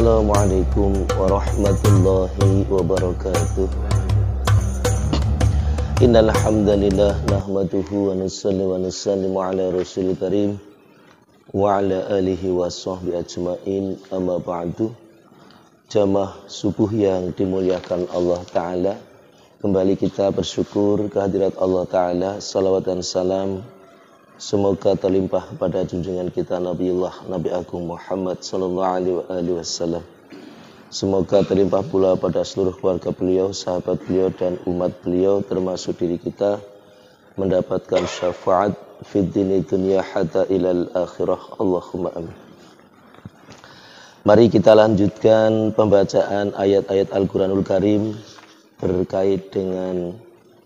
Assalamualaikum warahmatullahi wabarakatuh. Innal hamdalillah nahmaduhu wa nusallimu ala rasulil karim wa ala alihi wa sahbihi ajmain, amma ba'du. Jamaah subuh yang dimuliakan Allah Ta'ala, kembali kita bersyukur kehadirat Allah Ta'ala. Salawat dan salam semoga terlimpah pada junjungan kita Nabiullah Nabi Agung Muhammad sallallahu alaihi wasallam. Semoga terlimpah pula pada seluruh keluarga beliau, sahabat beliau dan umat beliau, termasuk diri kita, mendapatkan syafaat fid dini dunya hatta ilal akhirah. Allahumma amin. Mari kita lanjutkan pembacaan ayat-ayat Al-Quranul Karim berkait dengan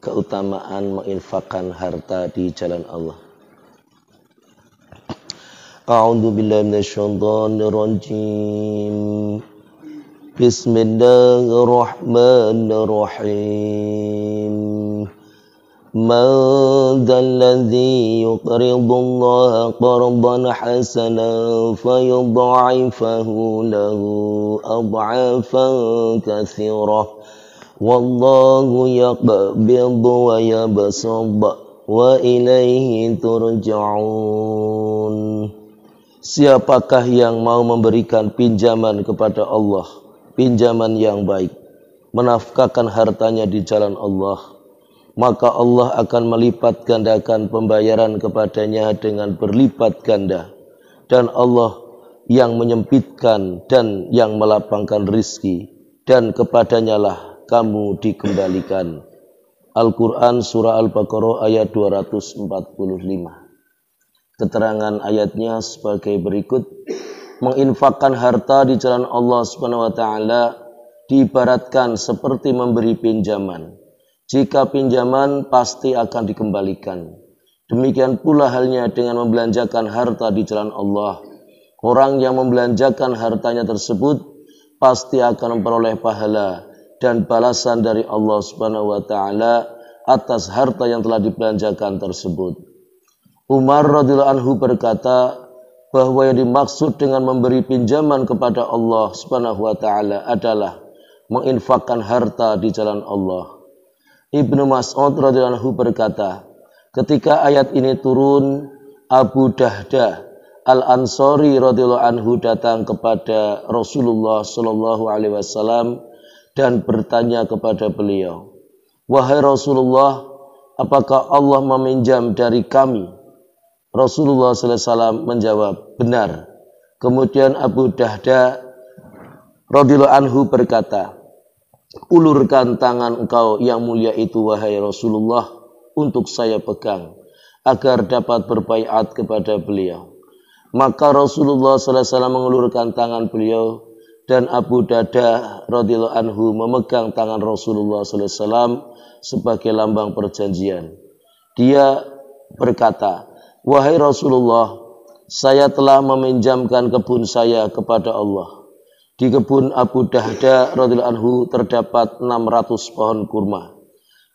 keutamaan menginfakkan harta di jalan Allah. A'udzu billahi minasyaitonir rajim. Bismillahirrahmanirrahim. Man dzalladzi yuqridullaha qardan hasanan fayudha'ifahu lahu ad'afan katsirah. Wallahu yaqbidu wa yabsutu wa ilaihi turja'un. Siapakah yang mau memberikan pinjaman kepada Allah, pinjaman yang baik, menafkahkan hartanya di jalan Allah, maka Allah akan melipat gandakan pembayaran kepadanya dengan berlipat ganda. Dan Allah yang menyempitkan dan yang melapangkan rizki, dan kepadanya lah kamu dikembalikan. Al-Quran Surah Al-Baqarah ayat 245. Keterangan ayatnya sebagai berikut. Menginfakkan harta di jalan Allah Subhanahu wa taala diibaratkan seperti memberi pinjaman. Jika pinjaman pasti akan dikembalikan. Demikian pula halnya dengan membelanjakan harta di jalan Allah. Orang yang membelanjakan hartanya tersebut pasti akan memperoleh pahala dan balasan dari Allah Subhanahu wa taala atas harta yang telah dibelanjakan tersebut. Umar radhiyallahu anhu berkata bahwa yang dimaksud dengan memberi pinjaman kepada Allah Subhanahu wa taala adalah menginfakkan harta di jalan Allah. Ibnu Mas'ud radhiyallahu anhu berkata, ketika ayat ini turun, Abu Dahda Al-Ansari radhiyallahu anhu datang kepada Rasulullah sallallahu alaihi wasallam dan bertanya kepada beliau, "Wahai Rasulullah, apakah Allah meminjam dari kami?" Rasulullah sallallahu alaihi wasallam menjawab, "Benar." Kemudian Abu Dahda radhiyallahu anhu berkata, "Ulurkan tangan engkau yang mulia itu, wahai Rasulullah, untuk saya pegang agar dapat berbaiat kepada beliau." Maka Rasulullah sallallahu alaihi wasallam mengulurkan tangan beliau dan Abu Dahda radhiyallahu anhu memegang tangan Rasulullah sallallahu alaihi wasallam sebagai lambang perjanjian. Dia berkata, "Wahai Rasulullah, saya telah meminjamkan kebun saya kepada Allah. Di kebun Abu Dahda radhiyallahu anhu terdapat 600 pohon kurma.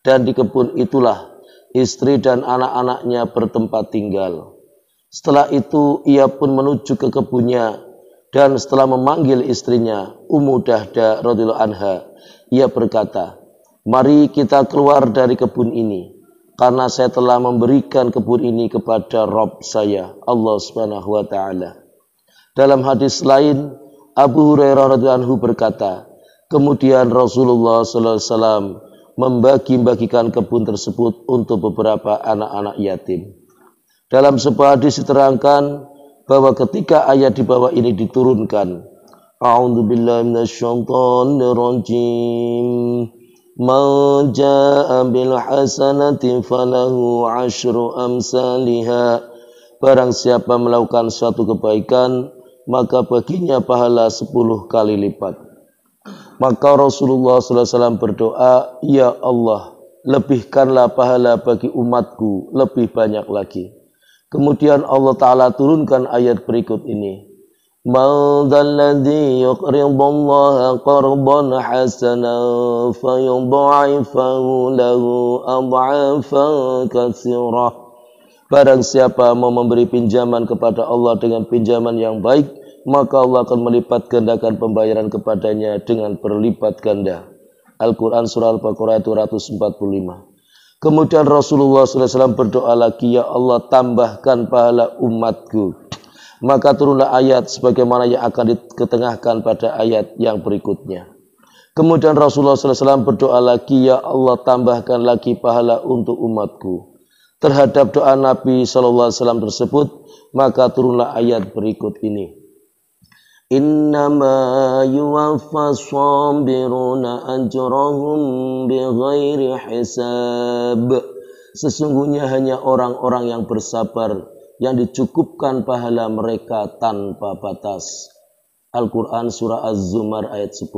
Dan di kebun itulah istri dan anak-anaknya bertempat tinggal." Setelah itu ia pun menuju ke kebunnya, dan setelah memanggil istrinya Ummu Dahda radhiyallahu anha, ia berkata, "Mari kita keluar dari kebun ini, karena saya telah memberikan kebun ini kepada Rabb saya, Allah Subhanahu wa taala." Dalam hadis lain, Abu Hurairah radhiyallahu anhu berkata, kemudian Rasulullah sallallahu alaihi wasallam membagi-bagikan kebun tersebut untuk beberapa anak-anak yatim. Dalam sebuah hadis diterangkan bahwa ketika ayat di bawah ini diturunkan, A'udzu billahi minasyaitonir rajim. Man jaa'a bil hasanati falahu 'asyru amsalihha. Barang siapa melakukan suatu kebaikan, maka baginya pahala 10 kali lipat. Maka Rasulullah sallallahu alaihi wasallam berdoa, "Ya Allah, lebihkanlah pahala bagi umatku lebih banyak lagi." Kemudian Allah Ta'ala turunkan ayat berikut ini. Man dzalladzi yuqridullaha qardan hasanan fayudha'ifahu lahu ad'afan katsirah. Barang siapa mau memberi pinjaman kepada Allah dengan pinjaman yang baik, maka Allah akan melipat gandakan pembayaran kepadanya dengan berlipat ganda. Al-Quran Surah Al-Baqarah 245. Kemudian Rasulullah SAW berdoa lagi, ya Allah tambahkan pahala umatku. Maka turunlah ayat sebagaimana yang akan diketengahkan pada ayat yang berikutnya. Kemudian Rasulullah SAW berdoa lagi, ya Allah tambahkan lagi pahala untuk umatku. Terhadap doa Nabi SAW tersebut, maka turunlah ayat berikut ini. Innama yuwaffas sabiruna ajrahum bighairi hisab. Sesungguhnya hanya orang-orang yang bersabar yang dicukupkan pahala mereka tanpa batas. Al-Quran Surah Az-Zumar ayat 10.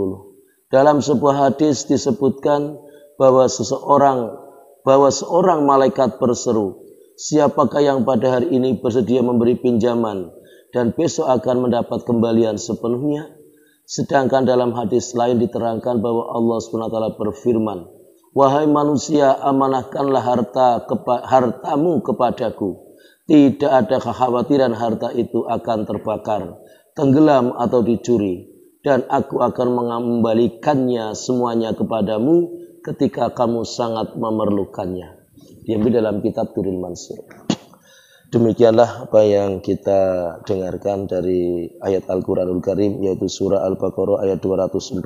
Dalam sebuah hadis disebutkan bahwa seorang malaikat berseru, siapakah yang pada hari ini bersedia memberi pinjaman dan besok akan mendapat kembalian sepenuhnya? Sedangkan dalam hadis lain diterangkan bahwa Allah SWT berfirman, wahai manusia, amanahkanlah hartamu kepadaku. Tidak ada kekhawatiran harta itu akan terbakar, tenggelam atau dicuri. Dan aku akan mengembalikannya semuanya kepadamu ketika kamu sangat memerlukannya. Diambil dalam kitab Durrul Mansur. Demikianlah apa yang kita dengarkan dari ayat Al-Quranul Karim, yaitu surah Al-Baqarah ayat 245.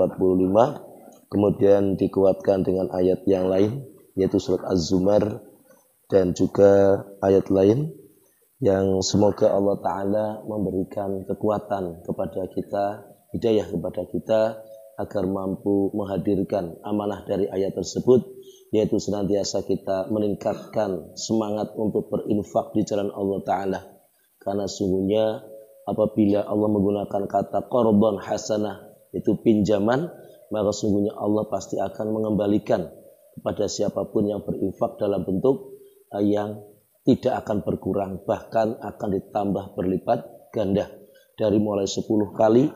Kemudian dikuatkan dengan ayat yang lain, yaitu surat Az-Zumar dan juga ayat lain, yang semoga Allah Ta'ala memberikan kekuatan kepada kita, hidayah kepada kita, agar mampu menghadirkan amanah dari ayat tersebut, yaitu senantiasa kita meningkatkan semangat untuk berinfak di jalan Allah Ta'ala. Karena sungguhnya apabila Allah menggunakan kata qardhan hasanah, itu pinjaman, maka sungguhnya Allah pasti akan mengembalikan kepada siapapun yang berinfak dalam bentuk yang tidak akan berkurang, bahkan akan ditambah berlipat ganda. Dari mulai 10 kali,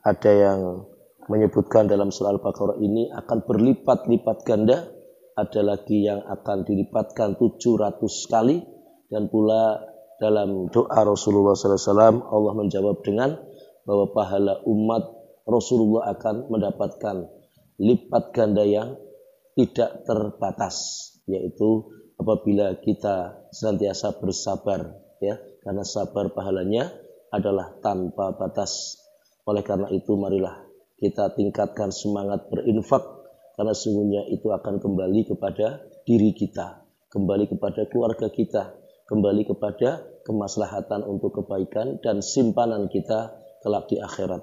ada yang menyebutkan dalam surah Al-Baqarah ini akan berlipat-lipat ganda, ada lagi yang akan dilipatkan 700 kali, dan pula dalam doa Rasulullah SAW Allah menjawab dengan bahwa pahala umat Rasulullah akan mendapatkan lipat ganda yang tidak terbatas, yaitu apabila kita senantiasa bersabar, ya, karena sabar pahalanya adalah tanpa batas. Oleh karena itu marilah kita tingkatkan semangat berinfak, karena sungguhnya itu akan kembali kepada diri kita, kembali kepada keluarga kita, kembali kepada kemaslahatan untuk kebaikan dan simpanan kita kelak di akhirat.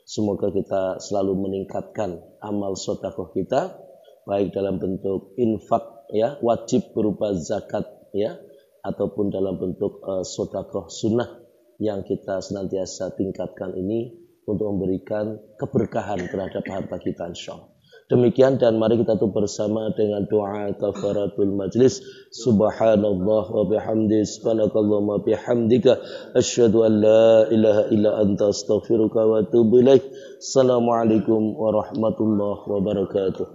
Semoga kita selalu meningkatkan amal sedekah kita, baik dalam bentuk infak, ya, wajib berupa zakat, ya, ataupun dalam bentuk sedekah sunnah yang kita senantiasa tingkatkan ini untuk memberikan keberkahan terhadap harta kita, insyaallah. Demikian, dan mari kita tutup bersama dengan doa kafaratul majlis. Subhanallah wa bihamdi, subhanakallahumma bihamdika, asyhadu an la ilaha illa anta, astaghfiruka wa atubu ilaik. Assalamualaikum warahmatullahi wabarakatuh.